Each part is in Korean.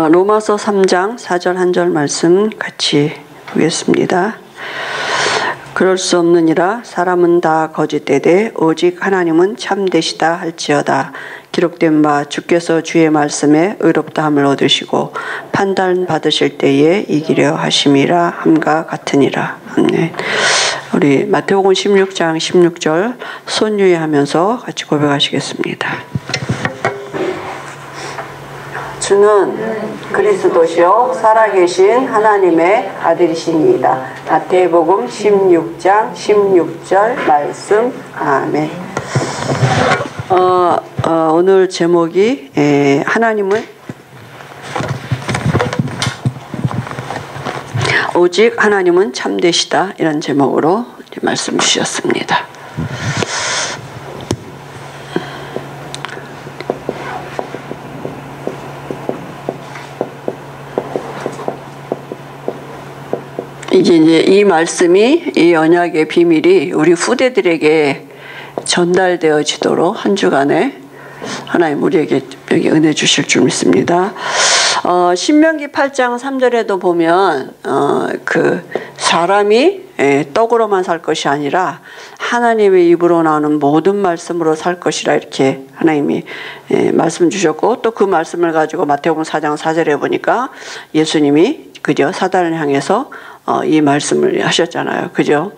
로마서 3장 4절 한 절 말씀 같이 보겠습니다. 그럴 수 없느니라 사람은 다 거짓되되 오직 하나님은 참되시다 할지어다. 기록된 바 주께서 주의 말씀에 의롭다함을 얻으시고 판단 받으실 때에 이기려 하심이라 함과 같으니라. 아멘. 우리 마태복음 16장 16절 손유의하면서 같이 고백하시겠습니다. 주는 그리스도시요 살아계신 하나님의 아들이시니이다. 마태복음 16장 16절 말씀. 아멘. 오늘 제목이 하나님은 오직 하나님은 참되시다, 이런 제목으로 말씀 주셨습니다. 이제 이 말씀이, 이 언약의 비밀이 우리 후대들에게 전달되어지도록 한 주간에 하나님 우리에게 여기 은혜 주실 줄 믿습니다. 신명기 8장 3절에도 보면 그 사람이 떡으로만 살 것이 아니라 하나님의 입으로 나오는 모든 말씀으로 살 것이라, 이렇게 하나님이 말씀 주셨고, 또 그 말씀을 가지고 마태복음 4장 4절에 보니까 예수님이 그저 사단을 향해서 이 말씀을 하셨잖아요. 그죠?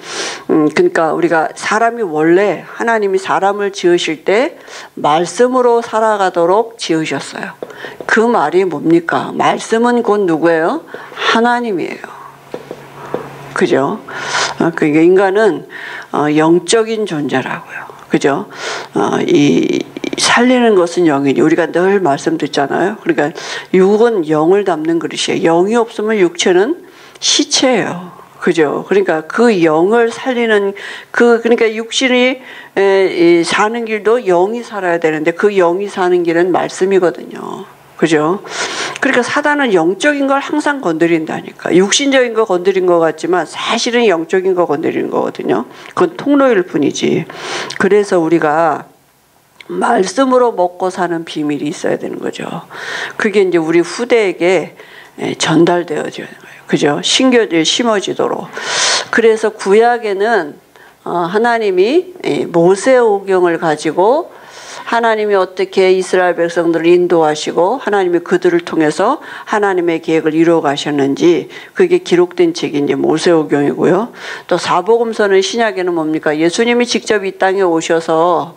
그러니까 우리가 사람이 원래 하나님이 사람을 지으실 때 말씀으로 살아가도록 지으셨어요. 그 말이 뭡니까? 말씀은 곧 누구예요? 하나님이에요. 그죠? 그러니까 인간은 영적인 존재라고요. 그죠? 이 살리는 것은 영이니, 우리가 늘 말씀 듣잖아요. 그러니까 육은 영을 담는 그릇이에요. 영이 없으면 육체는 시체예요. 그죠? 그러니까 그 영을 살리는 그러니까 육신이 사는 길도 영이 살아야 되는데 그 영이 사는 길은 말씀이거든요. 그죠? 그러니까 사단은 영적인 걸 항상 건드린다니까. 육신적인 거 건드린 것 같지만 사실은 영적인 거 건드리는 거거든요. 그건 통로일 뿐이지. 그래서 우리가 말씀으로 먹고 사는 비밀이 있어야 되는 거죠. 그게 이제 우리 후대에게 전달되어져야 돼요. 그죠? 심어지도록. 그래서 구약에는 하나님이 모세 오경을 가지고 하나님이 어떻게 이스라엘 백성들을 인도하시고 하나님이 그들을 통해서 하나님의 계획을 이루어 가셨는지, 그게 기록된 책이 이제 모세오경이고요. 또 사복음서는 신약에는 뭡니까? 예수님이 직접 이 땅에 오셔서,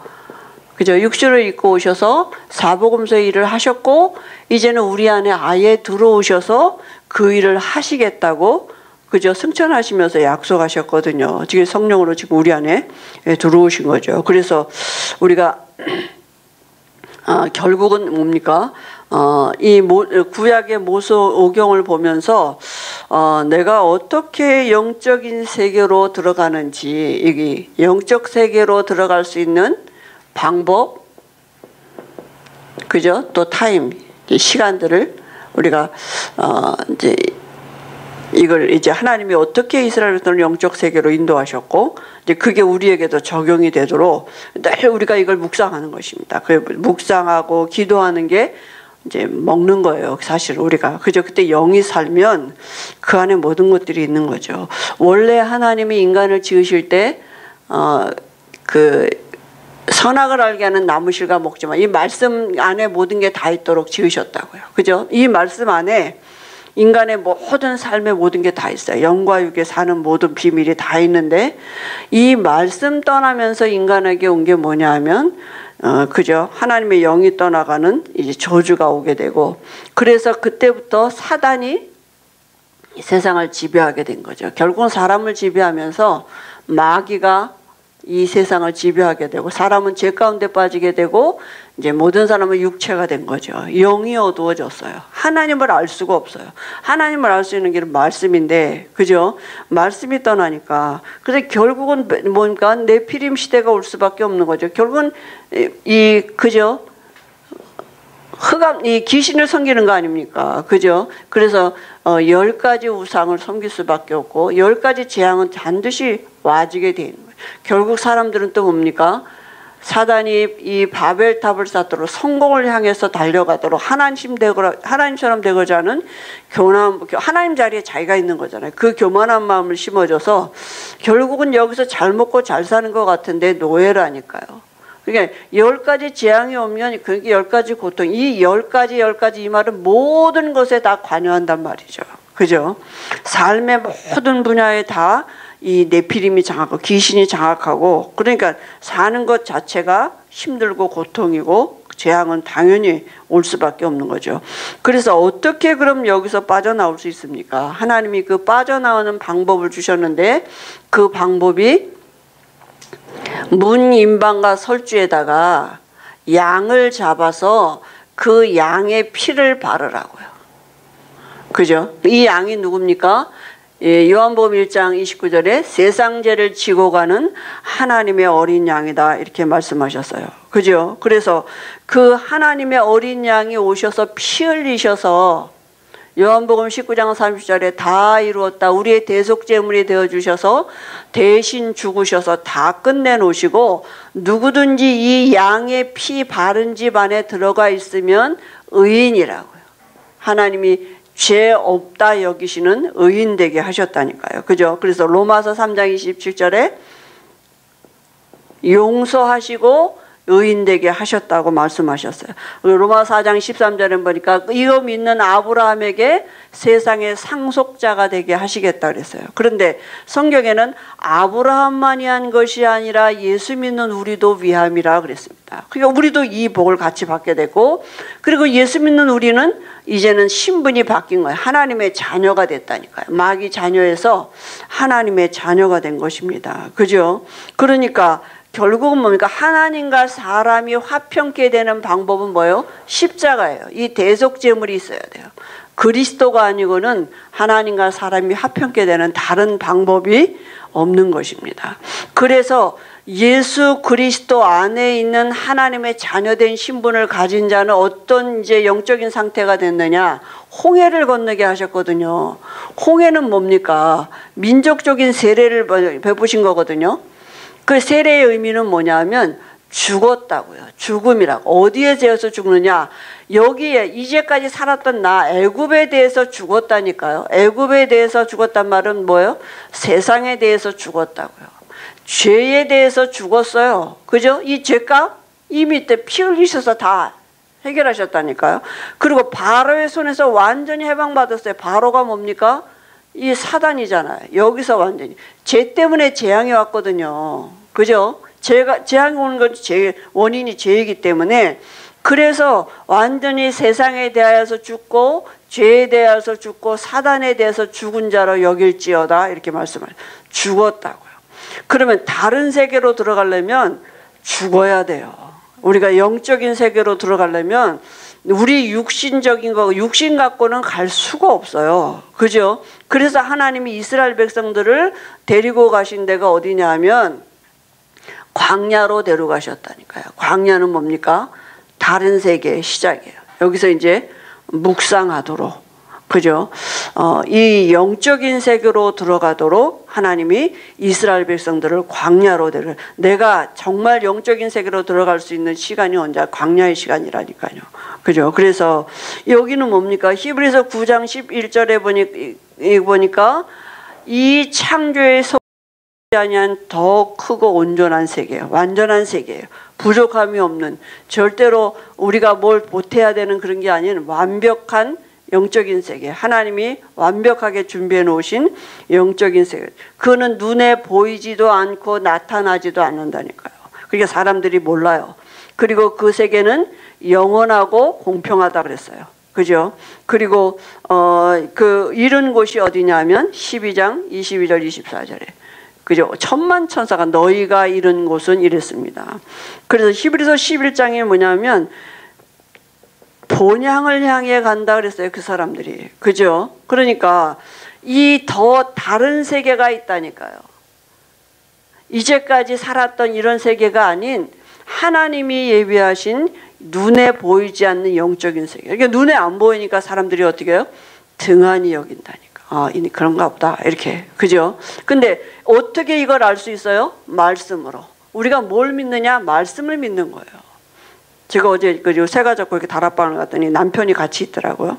그죠? 육신을 입고 오셔서 사복음서의 일을 하셨고, 이제는 우리 안에 아예 들어오셔서 그 일을 하시겠다고, 그죠? 승천하시면서 약속하셨거든요. 지금 성령으로 지금 우리 안에 들어오신 거죠. 그래서 우리가 결국은 뭡니까? 이 구약의 모세오경을 보면서 내가 어떻게 영적인 세계로 들어가는지, 여기 영적 세계로 들어갈 수 있는 방법, 그죠? 또 타임, 시간들을 우리가 이제 이걸 이제 하나님이 어떻게 이스라엘 백성을 영적 세계로 인도하셨고, 이제 그게 우리에게도 적용이 되도록 늘 우리가 이걸 묵상하는 것입니다. 그 묵상하고 기도하는 게 이제 먹는 거예요. 사실 우리가 그저 그때 영이 살면 그 안에 모든 것들이 있는 거죠. 원래 하나님이 인간을 지으실 때 그 선악을 알게 하는 나무실과 먹지만 이 말씀 안에 모든 게 다 있도록 지으셨다고요. 그죠? 이 말씀 안에 인간의 모든 삶의 모든 게 다 있어요. 영과 육에 사는 모든 비밀이 다 있는데, 이 말씀 떠나면서 인간에게 온 게 뭐냐 하면 그죠? 하나님의 영이 떠나가는 이제 저주가 오게 되고, 그래서 그때부터 사단이 이 세상을 지배하게 된 거죠. 결국은 사람을 지배하면서 마귀가 이 세상을 지배하게 되고, 사람은 죄 가운데 빠지게 되고, 이제 모든 사람은 육체가 된 거죠. 영이 어두워졌어요. 하나님을 알 수가 없어요. 하나님을 알 수 있는 길은 말씀인데, 그죠? 말씀이 떠나니까. 그래서 결국은 뭔가 네피림 시대가 올 수밖에 없는 거죠. 결국은 그죠? 이 귀신을 섬기는 거 아닙니까? 그죠? 그래서 10가지 우상을 섬길 수밖에 없고 10가지 재앙은 반드시 와지게 되는 거예요. 결국 사람들은 또 뭡니까? 사단이 이 바벨탑을 쌓도록 성공을 향해서 달려가도록 하나님처럼 되고자 하는 하나님 자리에 자기가 있는 거잖아요. 그 교만한 마음을 심어줘서 결국은 여기서 잘 먹고 잘 사는 것 같은데 노예라니까요. 그러니까 10가지 재앙이 오면 그게 10가지 고통, 이 10가지 이 말은 모든 것에 다 관여한단 말이죠. 그죠? 삶의 모든 분야에 다 이 네피림이 장악하고 귀신이 장악하고, 그러니까 사는 것 자체가 힘들고 고통이고 재앙은 당연히 올 수밖에 없는 거죠. 그래서 어떻게 그럼 여기서 빠져나올 수 있습니까? 하나님이 그 빠져나오는 방법을 주셨는데, 그 방법이 문 임방과 설주에다가 양을 잡아서 그 양의 피를 바르라고요. 그죠? 이 양이 누굽니까? 요한복음 1장 29절에 세상 죄를 지고 가는 하나님의 어린 양이다, 이렇게 말씀하셨어요. 그죠? 그래서 그 하나님의 어린 양이 오셔서 피 흘리셔서 요한복음 19장 30절에 다 이루었다, 우리의 대속제물이 되어주셔서 대신 죽으셔서 다 끝내놓으시고, 누구든지 이 양의 피 바른 집 안에 들어가 있으면 의인이라고요. 하나님이 죄 없다 여기시는 의인 되게 하셨다니까요. 그죠? 그래서 로마서 3장 27절에 용서하시고 의인 되게 하셨다고 말씀하셨어요. 로마서 4장 13절에 보니까 이거 믿는 아브라함에게 세상의 상속자가 되게 하시겠다 그랬어요. 그런데 성경에는 아브라함만이 한 것이 아니라 예수 믿는 우리도 위함이라 그랬습니다. 그러니까 우리도 이 복을 같이 받게 되고, 그리고 예수 믿는 우리는 이제는 신분이 바뀐 거예요. 하나님의 자녀가 됐다니까요. 마귀 자녀에서 하나님의 자녀가 된 것입니다. 그죠? 그러니까 결국은 뭡니까? 하나님과 사람이 화평케 되는 방법은 뭐예요? 십자가예요. 이 대속제물이 있어야 돼요. 그리스도가 아니고는 하나님과 사람이 화평케 되는 다른 방법이 없는 것입니다. 그래서 예수 그리스도 안에 있는 하나님의 자녀된 신분을 가진 자는 어떤 이제 영적인 상태가 됐느냐? 홍해를 건너게 하셨거든요. 홍해는 뭡니까? 민족적인 세례를 베푸신 거거든요. 그 세례의 의미는 뭐냐면 죽었다고요. 죽음이라고. 어디에 대해서 죽느냐? 여기에 이제까지 살았던 나 애굽에 대해서 죽었다니까요. 애굽에 대해서 죽었단 말은 뭐예요? 세상에 대해서 죽었다고요. 죄에 대해서 죽었어요. 그죠? 이 죄값 이미 때 피 흘리셔서 다 해결하셨다니까요. 그리고 바로의 손에서 완전히 해방받았어요. 바로가 뭡니까? 이 사단이잖아요. 여기서 완전히 죄 때문에 재앙이 왔거든요. 그죠? 재앙이 오는 건 원인이 죄이기 때문에, 그래서 완전히 세상에 대하여서 죽고 죄에 대하여서 죽고 사단에 대해서 죽은 자로 여길지어다, 이렇게 말씀을 죽었다고요. 그러면 다른 세계로 들어가려면 죽어야 돼요. 우리가 영적인 세계로 들어가려면 우리 육신적인 거, 육신 갖고는 갈 수가 없어요. 그죠? 그래서 하나님이 이스라엘 백성들을 데리고 가신 데가 어디냐 하면 광야로 데려가셨다니까요. 광야는 뭡니까? 다른 세계의 시작이에요. 여기서 이제 묵상하도록, 그죠? 이 영적인 세계로 들어가도록 하나님이 이스라엘 백성들을 광야로 내가 정말 영적인 세계로 들어갈 수 있는 시간이 언제? 광야의 시간이라니까요. 그죠? 그래서 여기는 뭡니까? 히브리서 9장 11절에 보니까 이 창조의 속에 아니한 더 크고 온전한 세계예요. 완전한 세계예요. 부족함이 없는, 절대로 우리가 뭘 보태야 되는 그런 게 아닌 완벽한 영적인 세계, 하나님이 완벽하게 준비해 놓으신 영적인 세계. 그거는 눈에 보이지도 않고 나타나지도 않는다니까요. 그러니까 사람들이 몰라요. 그리고 그 세계는 영원하고 공평하다 그랬어요. 그죠? 그리고 그 이른 곳이 어디냐면 12장 22절 24절에, 그죠? 천만 천사가 너희가 이른 곳은 이랬습니다. 그래서 히브리서 11장이 뭐냐면 본향을 향해 간다 그랬어요. 그 사람들이. 그죠? 그러니까 이 더 다른 세계가 있다니까요. 이제까지 살았던 이런 세계가 아닌 하나님이 예비하신 눈에 보이지 않는 영적인 세계. 그러니까 눈에 안 보이니까 사람들이 어떻게 해요? 등한히 여긴다니까. 그런가 보다. 이렇게. 그죠? 근데 어떻게 이걸 알 수 있어요? 말씀으로. 우리가 뭘 믿느냐? 말씀을 믿는 거예요. 제가 어제 새가 잡고 이렇게 다락방을 갔더니 남편이 같이 있더라고요.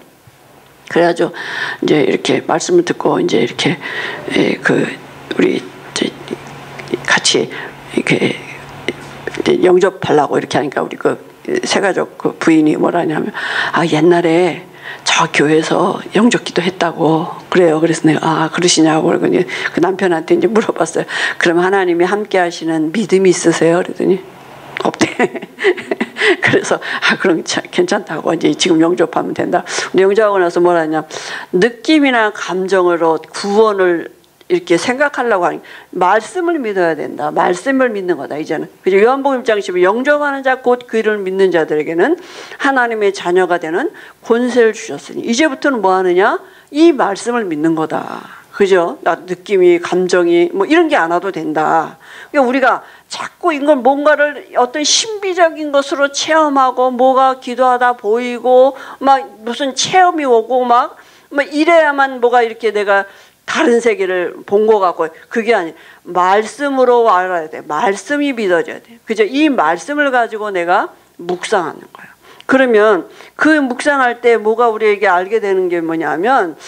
그래가지고 이제 이렇게 말씀을 듣고 이제 이렇게 우리 같이 이렇게 영접하려고 이렇게 하니까 우리 새가족 부인이 뭐라 하냐면 옛날에 저 교회에서 영접기도 했다고 그래요. 그래서 내가 그러시냐고 그러더니 그 남편한테 이제 물어봤어요. 그럼 하나님이 함께 하시는 믿음이 있으세요? 그러더니 없대. 그래서 그럼 괜찮다고 이제 지금 영접하면 된다. 근데 영접하고 나서 뭐라 하냐, 느낌이나 감정으로 구원을 이렇게 생각하려고 하니 말씀을 믿어야 된다. 말씀을 믿는 거다 이제는. 그죠? 요한복음 1장 10절 영접하는 자 곧 그를 믿는 자들에게는 하나님의 자녀가 되는 권세를 주셨으니 이제부터는 뭐 하느냐? 이 말씀을 믿는 거다. 그죠? 나 느낌이 감정이 뭐 이런 게 안 와도 된다. 그러니까 우리가 자꾸 이걸 뭔가를 어떤 신비적인 것으로 체험하고 뭐가 기도하다 보이고 막 무슨 체험이 오고 막 이래야만 뭐가 이렇게 내가 다른 세계를 본 것 같고 그게 아니 말씀으로 알아야 돼. 말씀이 믿어져야 돼. 그죠? 이 말씀을 가지고 내가 묵상하는 거예요. 그러면 그 묵상할 때 뭐가 우리에게 알게 되는 게 뭐냐면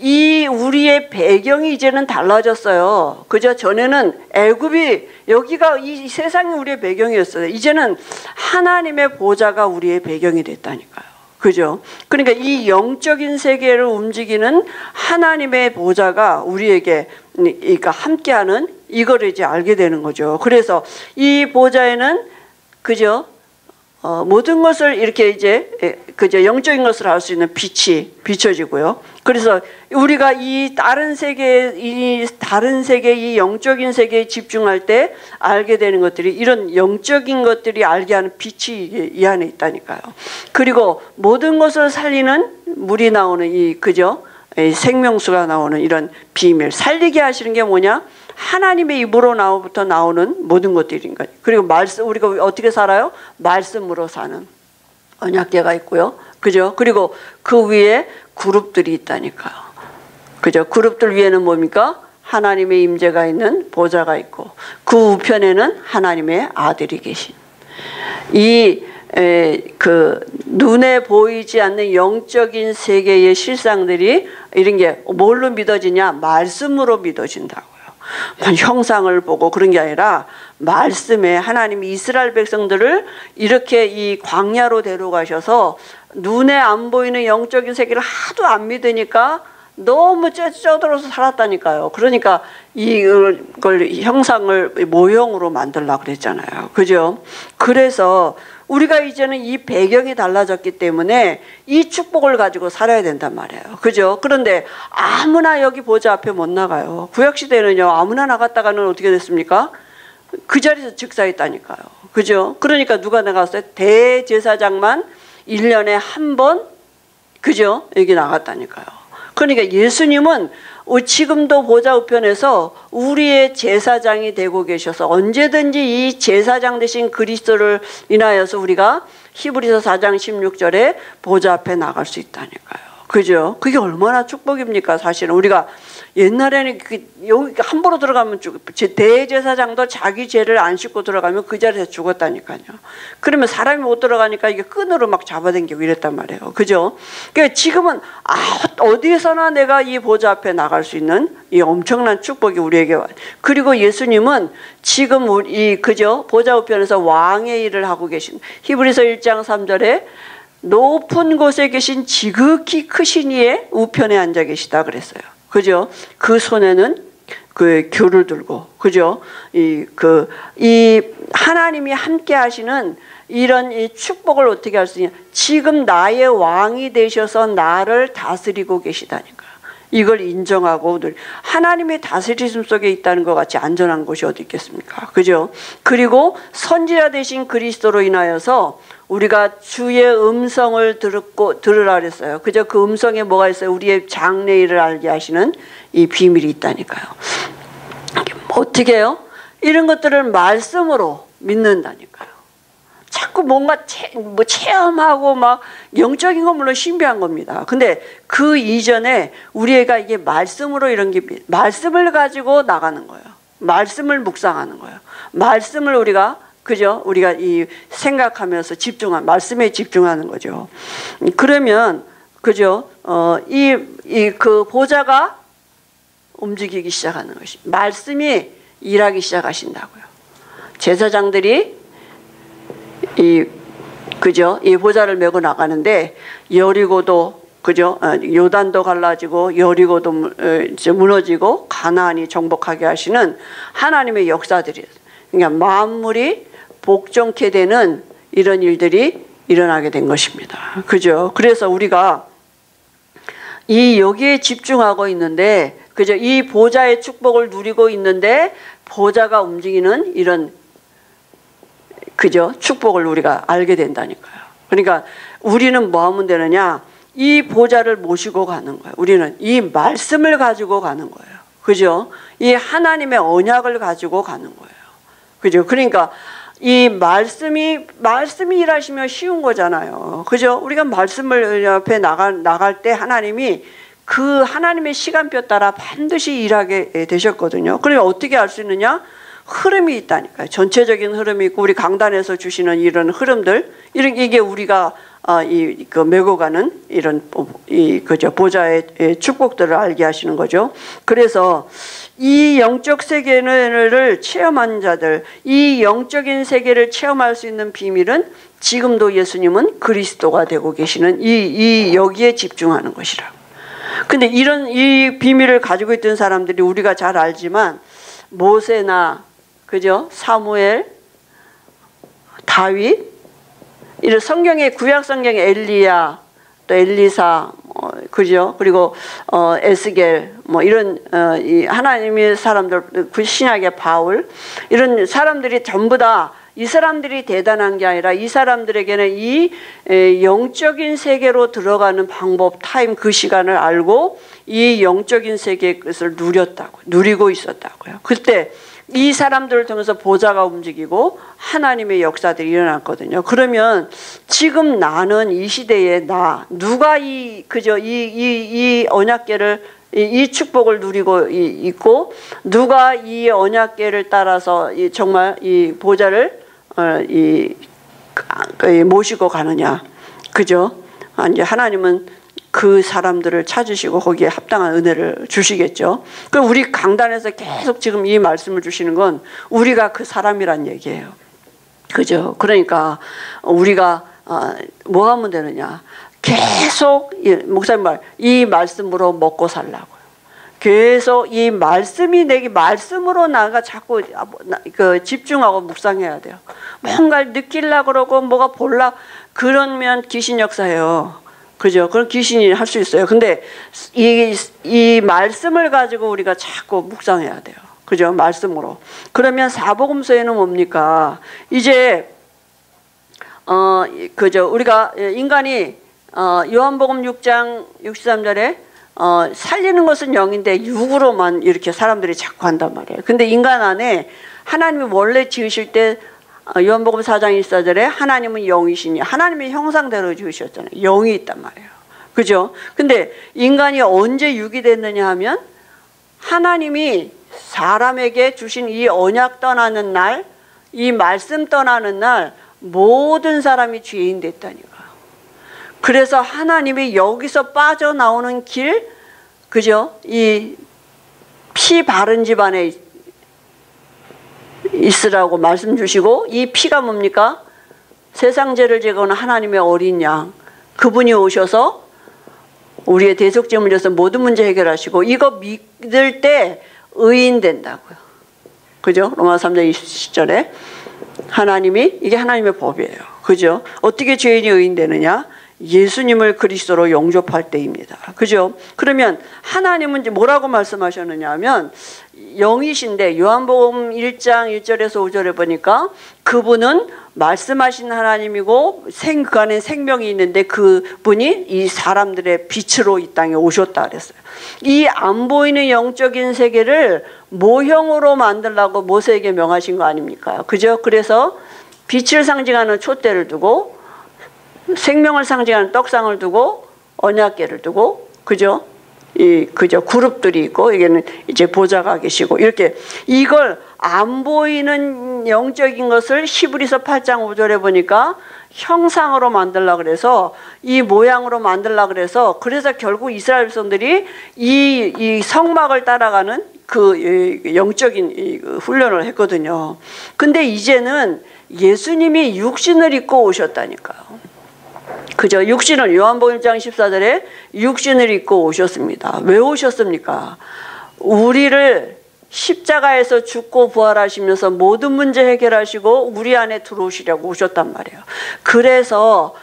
이 우리의 배경이 이제는 달라졌어요. 그죠? 전에는 애굽이 여기가 이 세상이 우리의 배경이었어요. 이제는 하나님의 보좌가 우리의 배경이 됐다니까요. 그죠? 그러니까 이 영적인 세계를 움직이는 하나님의 보좌가 우리에게 그러니까 함께하는 이거를 이제 알게 되는 거죠. 그래서 이 보좌에는 그죠? 모든 것을 이렇게 이제 그저 영적인 것을 알 수 있는 빛이 비춰지고요. 그래서 우리가 이 다른 세계 이 영적인 세계에 집중할 때 알게 되는 것들이 이런 영적인 것들이 알게 하는 빛이 이 안에 있다니까요. 그리고 모든 것을 살리는 물이 나오는 이 그죠? 생명수가 나오는 이런 비밀 살리게 하시는 게 뭐냐? 하나님의 입으로 나오부터 나오는 모든 것들인 거예요. 그리고 말씀 우리가 어떻게 살아요? 말씀으로 사는 언약궤가 있고요. 그죠? 그리고 그 위에 그룹들이 있다니까요. 그죠? 그룹들 위에는 뭡니까? 하나님의 임재가 있는 보좌가 있고 그 우편에는 하나님의 아들이 계신 그 눈에 보이지 않는 영적인 세계의 실상들이 이런 게 뭘로 믿어지냐? 말씀으로 믿어진다고요. 형상을 보고 그런 게 아니라 말씀에 하나님이 이스라엘 백성들을 이렇게 이 광야로 데려가셔서 눈에 안 보이는 영적인 세계를 하도 안 믿으니까 너무 쪄들어서 살았다니까요. 그러니까 이걸 형상을 모형으로 만들려고 그랬잖아요. 그죠? 그래서 우리가 이제는 이 배경이 달라졌기 때문에 이 축복을 가지고 살아야 된단 말이에요. 그죠? 그런데 아무나 여기 보좌 앞에 못 나가요. 구약시대는요, 아무나 나갔다가는 어떻게 됐습니까? 그 자리에서 즉사했다니까요. 그죠? 그러니까 누가 나갔어요? 대제사장만 1년에 한 번, 그죠? 여기 나갔다니까요. 그러니까 예수님은 지금도 보좌 우편에서 우리의 제사장이 되고 계셔서 언제든지 이 제사장 되신 그리스도를 인하여서 우리가 히브리서 4장 16절에 보좌 앞에 나갈 수 있다니까요. 그죠? 그게 얼마나 축복입니까? 사실은 우리가 옛날에는 여기 함부로 들어가면 대제사장도 자기 죄를 안 씻고 들어가면 그 자리에서 죽었다니까요. 그러면 사람이 못 들어가니까 이게 끈으로 막 잡아당기고 이랬단 말이에요. 그죠? 그러니까 지금은 어디에서나 내가 이 보좌 앞에 나갈 수 있는 이 엄청난 축복이 우리에게 와요. 그리고 예수님은 지금 그죠? 보좌 우편에서 왕의 일을 하고 계신 히브리서 1장 3절에 높은 곳에 계신 지극히 크신 이의 우편에 앉아 계시다 그랬어요. 그죠? 그 손에는 그 귤을 들고, 그죠? 이 하나님이 함께 하시는 이런 이 축복을 어떻게 할 수 있냐? 지금 나의 왕이 되셔서 나를 다스리고 계시다니까. 이걸 인정하고 하나님의 다스리심 속에 있다는 것 같이 안전한 곳이 어디 있겠습니까? 그죠? 그리고 선지자 되신 그리스도로 인하여서 우리가 주의 음성을 들으라 그랬어요. 그죠? 그 음성에 뭐가 있어요? 우리의 장래일을 알게 하시는 이 비밀이 있다니까요. 어떻게 해요? 이런 것들을 말씀으로 믿는다니까요. 자꾸 뭔가 체험하고 막 영적인 건 물론 신비한 겁니다. 근데 그 이전에 우리가 이게 말씀으로 이런 게 말씀을 가지고 나가는 거예요. 말씀을 묵상하는 거예요. 말씀을 우리가 그죠? 우리가 이 생각하면서 말씀에 집중하는 거죠. 그러면 그죠? 그 보좌가 움직이기 시작하는 것이 말씀이 일하기 시작하신다고요. 제사장들이 그죠? 이 보좌를 메고 나가는데 여리고도 그죠? 요단도 갈라지고 여리고도 무너지고 가나안이 정복하게 하시는 하나님의 역사들이, 그러니까 만물이 복종케 되는 이런 일들이 일어나게 된 것입니다. 그죠? 그래서 우리가 여기에 집중하고 있는데, 그죠? 이 보좌의 축복을 누리고 있는데 보좌가 움직이는 이런 그죠? 축복을 우리가 알게 된다니까요. 그러니까 우리는 뭐 하면 되느냐? 이 보좌를 모시고 가는 거예요. 우리는 이 말씀을 가지고 가는 거예요. 그죠? 이 하나님의 언약을 가지고 가는 거예요. 그죠? 그러니까 이 말씀이 일하시면 쉬운 거잖아요. 그죠? 우리가 말씀을 옆에 나갈 때 하나님이 그 하나님의 시간표 따라 반드시 일하게 되셨거든요. 그러면 어떻게 알 수 있느냐? 흐름이 있다니까요. 전체적인 흐름이 있고 우리 강단에서 주시는 이런 흐름들, 이게 우리가 메고 가는 이런 그죠? 보좌의 축복들을 알게 하시는 거죠. 그래서 이 영적 세계를 체험한 자들, 이 영적인 세계를 체험할 수 있는 비밀은 지금도 예수님은 그리스도가 되고 계시는 여기에 집중하는 것이라고. 근데 이 비밀을 가지고 있던 사람들이 우리가 잘 알지만 모세나 그죠? 사무엘, 다윗, 이런 성경의 구약 성경의 엘리야, 또 엘리사, 그죠? 그리고 에스겔, 뭐 이런 이 하나님의 사람들, 그 신약의 바울, 이런 사람들이 전부 다 이 사람들이 대단한 게 아니라 이 사람들에게는 이 영적인 세계로 들어가는 방법, 타임, 그 시간을 알고 이 영적인 세계의 것을 누리고 있었다고요. 그때 이 사람들을 통해서 보좌가 움직이고 하나님의 역사들이 일어났거든요. 그러면 지금 나는 이 시대에 누가 이 언약궤를 이 축복을 누리고 있고 누가 이 언약궤를 따라서 정말 이 보좌를 모시고 가느냐, 그죠? 이제 하나님은 그 사람들을 찾으시고 거기에 합당한 은혜를 주시겠죠. 그럼 우리 강단에서 계속 지금 이 말씀을 주시는 건 우리가 그 사람이란 얘기예요. 그죠? 그러니까 우리가 뭐 하면 되느냐? 계속 목사님 이 말씀으로 먹고 살라고요. 계속 이 말씀이 내게 말씀으로 나가 자꾸 집중하고 묵상해야 돼요. 뭔가를 느끼려고 그러고 뭐가 볼라 그러면 귀신 역사예요. 그죠? 그런 귀신이 할 수 있어요. 근데 이 말씀을 가지고 우리가 자꾸 묵상해야 돼요. 그죠? 말씀으로. 그러면 사복음서에는 뭡니까? 이제 그죠? 우리가 인간이 요한복음 6장 63절에 살리는 것은 영인데 육으로만 이렇게 사람들이 자꾸 한단 말이에요. 근데 인간 안에 하나님이 원래 지으실 때 요한복음 4장 24절에 하나님은 영이시니 하나님의 형상대로 지으셨잖아요. 영이 있단 말이에요. 그죠? 근데 인간이 언제 육이 됐느냐 하면 하나님이 사람에게 주신 이 언약 떠나는 날, 이 말씀 떠나는 날 모든 사람이 죄인 됐다니까. 그래서 하나님이 여기서 빠져나오는 길, 그죠? 이 피 바른 집안에 있으라고 말씀 주시고, 이 피가 뭡니까? 세상 죄를 제거하는 하나님의 어린 양, 그분이 오셔서 우리의 대속죄물 져서 모든 문제 해결하시고, 이거 믿을 때 의인 된다고요. 그죠? 로마서 3장 20절에 하나님이, 이게 하나님의 법이에요. 그죠? 어떻게 죄인이 의인 되느냐? 예수님을 그리스도로 영접할 때입니다. 그죠? 그러면 하나님은 이제 뭐라고 말씀하셨느냐 하면 영이신데 요한복음 1장 1절에서 5절에 보니까 그분은 말씀하신 하나님이고 그 안에 생명이 있는데 그분이 이 사람들의 빛으로 이 땅에 오셨다 그랬어요. 이 안 보이는 영적인 세계를 모형으로 만들라고 모세에게 명하신 거 아닙니까? 그죠? 그래서 빛을 상징하는 촛대를 두고 생명을 상징하는 떡상을 두고 언약궤를 두고, 그죠? 그죠? 그룹들이 있고, 여기는 이제 보좌가 계시고, 이렇게 이걸 안 보이는 이런 영적인 것을 히브리서 8장 5절에 보니까 형상으로 만들려고 그래서 이 모양으로 만들려고 그래서 결국 이스라엘 백성들이 이 성막을 따라가는 그 영적인 훈련을 했거든요. 근데 이제는 예수님이 육신을 입고 오셨다니까요. 그죠? 육신을 요한복음 1장 14절에 육신을 입고 오셨습니다. 왜 오셨습니까? 우리를 십자가에서 죽고 부활하시면서 모든 문제 해결하시고 우리 안에 들어오시려고 오셨단 말이에요. 그래서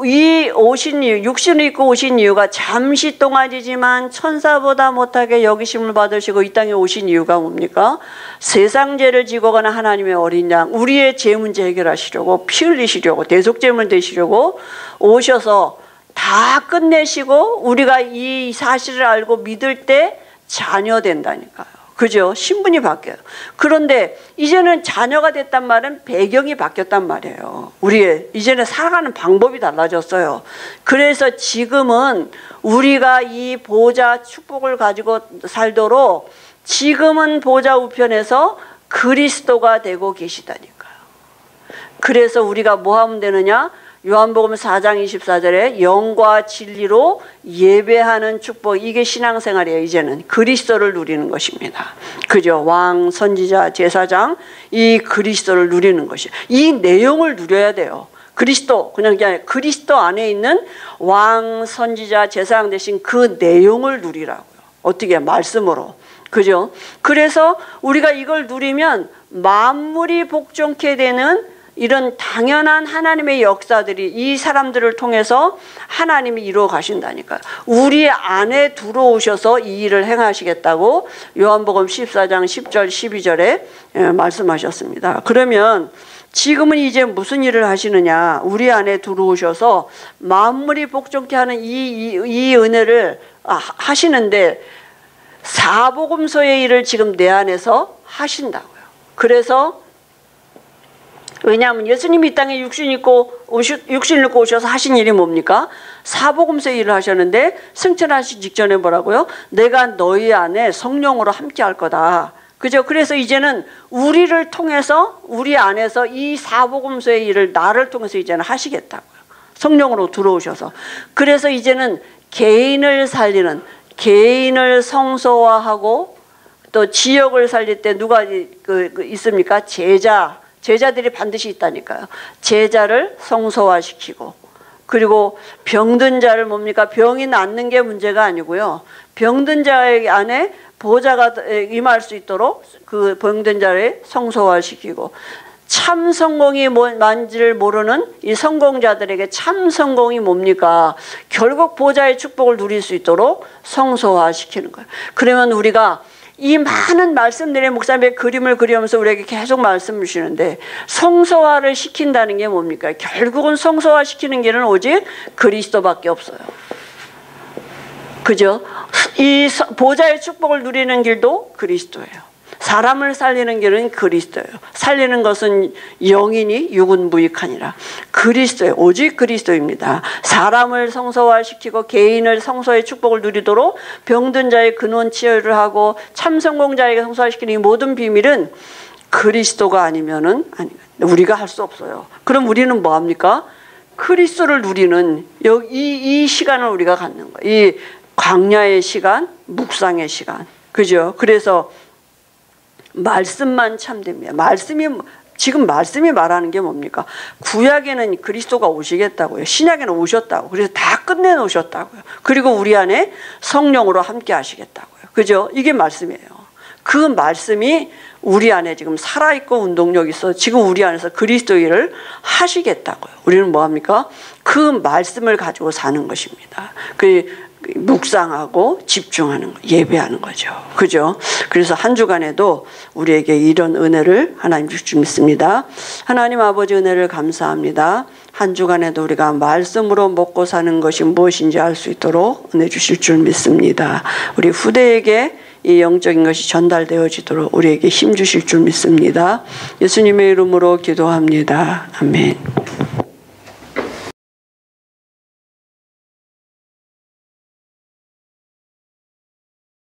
이 오신 이유, 육신을 입고 오신 이유가 잠시 동안이지만 천사보다 못하게 여기심을 받으시고 이 땅에 오신 이유가 뭡니까? 세상 죄를 지고 가는 하나님의 어린 양, 우리의 죄 문제 해결하시려고, 피 흘리시려고, 대속죄물 되시려고 오셔서 다 끝내시고 우리가 이 사실을 알고 믿을 때 자녀 된다니까요. 그죠? 신분이 바뀌어요. 그런데 이제는 자녀가 됐단 말은 배경이 바뀌었단 말이에요. 우리의 이제는 살아가는 방법이 달라졌어요. 그래서 지금은 우리가 이 보좌 축복을 가지고 살도록 지금은 보좌 우편에서 그리스도가 되고 계시다니까요. 그래서 우리가 뭐 하면 되느냐? 요한복음 4장 24절에 영과 진리로 예배하는 축복, 이게 신앙생활이에요. 이제는 그리스도를 누리는 것입니다. 그죠? 왕, 선지자, 제사장, 이 그리스도를 누리는 것이, 이 내용을 누려야 돼요. 그리스도, 그냥 그리스도 안에 있는 왕, 선지자, 제사장 대신 그 내용을 누리라고요. 어떻게? 말씀으로. 그죠? 그래서 우리가 이걸 누리면 만물이 복종케 되는 이런 당연한 하나님의 역사들이 이 사람들을 통해서 하나님이 이루어 가신다니까요. 우리 안에 들어오셔서 이 일을 행하시겠다고 요한복음 14장 10절 12절에 말씀하셨습니다. 그러면 지금은 이제 무슨 일을 하시느냐? 우리 안에 들어오셔서 만물이 복종케 하는 이 은혜를 하시는데 사복음서의 일을 지금 내 안에서 하신다고요. 그래서 왜냐하면 예수님이 이 땅에 육신을 입고 오셔서 하신 일이 뭡니까? 사복음서 일을 하셨는데 승천하시기 직전에 뭐라고요? 내가 너희 안에 성령으로 함께 할 거다. 그죠? 그래서 이제는 우리를 통해서 우리 안에서 이 사복음서의 일을 나를 통해서 이제는 하시겠다고요. 성령으로 들어오셔서. 그래서 이제는 개인을 살리는, 개인을 성소화하고 또 지역을 살릴 때 누가 있습니까? 제자들이 반드시 있다니까요. 제자를 성소화시키고, 그리고 병든 자를 뭡니까? 병이 낫는 게 문제가 아니고요. 병든 자의 안에 보좌가 임할 수 있도록 그 병든 자를 성소화시키고, 참 성공이 뭔지를 모르는 이 성공자들에게 참 성공이 뭡니까? 결국 보좌의 축복을 누릴 수 있도록 성소화시키는 거예요. 그러면 우리가 이 많은 말씀들의 목사님의 그림을 그리면서 우리에게 계속 말씀을 주시는데 성소화를 시킨다는 게 뭡니까? 결국은 성소화 시키는 길은 오직 그리스도밖에 없어요. 그죠? 이 보좌의 축복을 누리는 길도 그리스도예요. 사람을 살리는 길은 그리스도예요. 살리는 것은 영이니 육은 무익하니라. 그리스도예요. 오직 그리스도입니다. 사람을 성소화시키고 개인을 성소의 축복을 누리도록 병든 자의 근원 치유를 하고 참성공자에게 성소화시키는 이 모든 비밀은 그리스도가 아니면은 우리가 할 수 없어요. 그럼 우리는 뭐 합니까? 그리스도를 누리는 이 시간을 우리가 갖는 거예요. 이 광야의 시간, 묵상의 시간. 그죠? 그래서 말씀만 참됩니다. 지금 말씀이 말하는 게 뭡니까? 구약에는 그리스도가 오시겠다고요. 신약에는 오셨다고. 그래서 다 끝내놓으셨다고요. 그리고 우리 안에 성령으로 함께 하시겠다고요. 그죠? 이게 말씀이에요. 그 말씀이 우리 안에 지금 살아있고 운동력 있어. 지금 우리 안에서 그리스도 일을 하시겠다고요. 우리는 뭐 합니까? 그 말씀을 가지고 사는 것입니다. 묵상하고 집중하는 거, 예배하는 거죠. 그죠? 그래서 한 주간에도 우리에게 이런 은혜를 하나님 주실 줄 믿습니다. 하나님 아버지 은혜를 감사합니다. 한 주간에도 우리가 말씀으로 먹고 사는 것이 무엇인지 알 수 있도록 은혜 주실 줄 믿습니다. 우리 후대에게 이 영적인 것이 전달되어지도록 우리에게 힘 주실 줄 믿습니다. 예수님의 이름으로 기도합니다. 아멘.